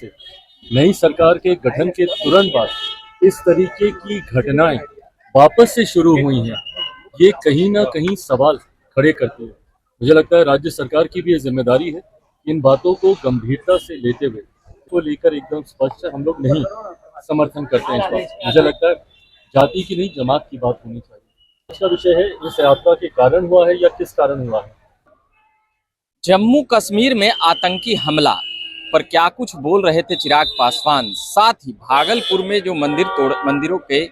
से नई सरकार के गठन के तुरंत बाद इस तरीके की घटनाएं वापस से शुरू हुई हैं, ये कहीं ना कहीं सवाल खड़े करती है। मुझे लगता है राज्य सरकार की भी ये जिम्मेदारी है कि इन बातों को गंभीरता से लेते हुए को लेकर एकदम स्पष्ट है, हम लोग नहीं समर्थन करते हैं इस बात। मुझे लगता है जाति की नहीं जमात की बात होनी चाहिए। अच्छा विषय है, इस यात्रा के कारण हुआ है या किस कारण हुआ है। जम्मू कश्मीर में आतंकी हमला पर क्या कुछ बोल रहे थे चिराग पासवान। साथ ही भागलपुर में जो मंदिरों के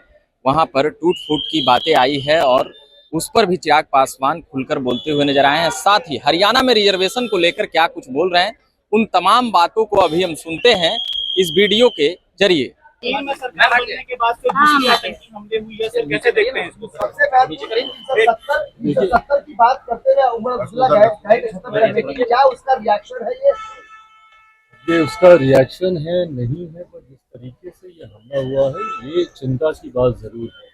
वहां पर टूट फूट की बातें आई है और उस पर भी चिराग पासवान खुलकर बोलते हुए नजर आए हैं। साथ ही हरियाणा में रिजर्वेशन को लेकर क्या कुछ बोल रहे हैं, उन तमाम बातों को अभी हम सुनते हैं इस वीडियो के जरिए। में सरकार बनने के बाद से दूसरी आतंकी हमले हुई है, सर कैसे देखते हैं इसको? सबसे पहले 70 की बात करते हुए उमर अब्दुल्ला क्या उसका रिएक्शन है? ये उसका रिएक्शन है नहीं है, पर जिस तरीके से ये हमला हुआ है ये चिंता की बात जरूर है।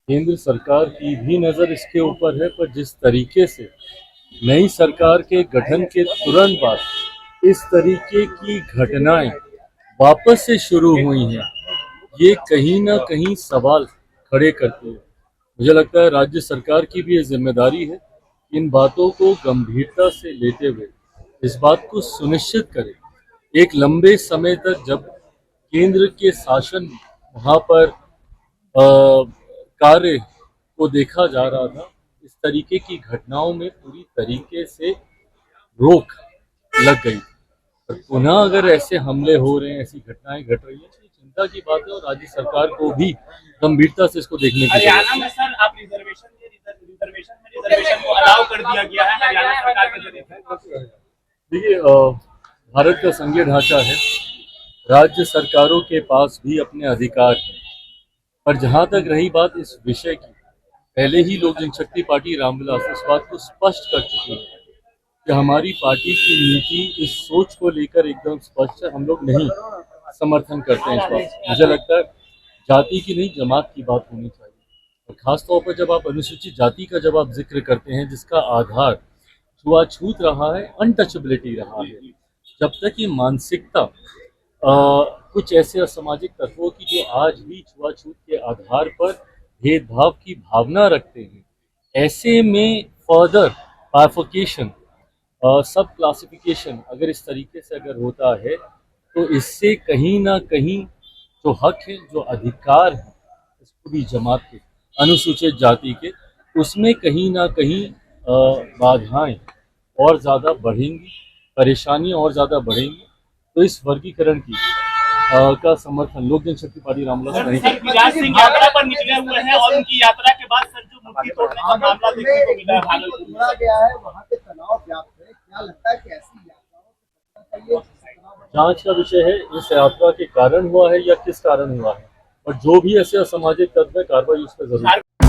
केंद्र सरकार की भी नज़र इसके ऊपर है, पर जिस तरीके से नई सरकार के गठन के तुरंत बाद इस तरीके की घटनाएं वापस से शुरू हुई हैं, ये कहीं ना कहीं सवाल खड़े करते हैं। मुझे लगता है राज्य सरकार की भी ये जिम्मेदारी है कि इन बातों को गंभीरता से लेते हुए इस बात को सुनिश्चित करें। एक लंबे समय तक जब केंद्र के शासन वहाँ पर कार्य को देखा जा रहा था, इस तरीके की घटनाओं में पूरी तरीके से रोक लग गई। और पुनः अगर ऐसे हमले हो रहे हैं, ऐसी घटनाएं घट रही है, तो ये चिंता की बात है और राज्य सरकार को भी गंभीरता से इसको देखने की हरियाणा में सर आप रिजर्वेशन को अलाउ कर दिया गया है हरियाणा सरकार के जरिए। देखिए, भारत का संघीय ढांचा है, राज्य सरकारों के पास भी अपने अधिकार हैं। पर जहां तक रही बात इस विषय की, पहले ही लोक जनशक्ति पार्टी रामविलास इस बात को स्पष्ट कर चुकी है कि हमारी पार्टी की नीति इस सोच को लेकर एकदम स्पष्ट है, हम लोग नहीं समर्थन करते हैं इस बात। मुझे लगता है जाति की नहीं जमात की बात होनी चाहिए। और खासतौर पर जब आप अनुसूचित जाति का जब आप जिक्र करते हैं जिसका आधार छुआछूत रहा है, अनटचेबिलिटी रहा है, जब तक ये मानसिकता कुछ ऐसे असामाजिक तत्वों की जो आज भी छुआछूत के आधार पर भेदभाव की भावना रखते हैं, ऐसे में फर्दर बाइफर्केशन सब क्लासिफिकेशन अगर इस तरीके से अगर होता है, तो इससे कहीं ना कहीं जो हक है, जो अधिकार है इस पूरी जमात के, अनुसूचित जाति के, उसमें कहीं ना कहीं बाधाएं और ज़्यादा बढ़ेंगी, परेशानियां और ज़्यादा बढ़ेंगी। तो इस वर्गीकरण की का समर्थन लोक जनशक्ति पार्टी रामविलास नहीं करती। विराज सिंह यात्रा पर निकले हुए हैं और उनकी यात्रा के बाद सर जो मूर्ति तोड़ने का मामला देखने को मिला है भागलपुर में गया है, वहाँ पे तनाव व्याप्त है। क्या लगता है कि ऐसी यात्राओं से जांच का विषय है, इस यात्रा के कारण हुआ है या किस कारण हुआ है, और जो भी ऐसे असामाजिक तत्व है कार्रवाई उस पर जरूर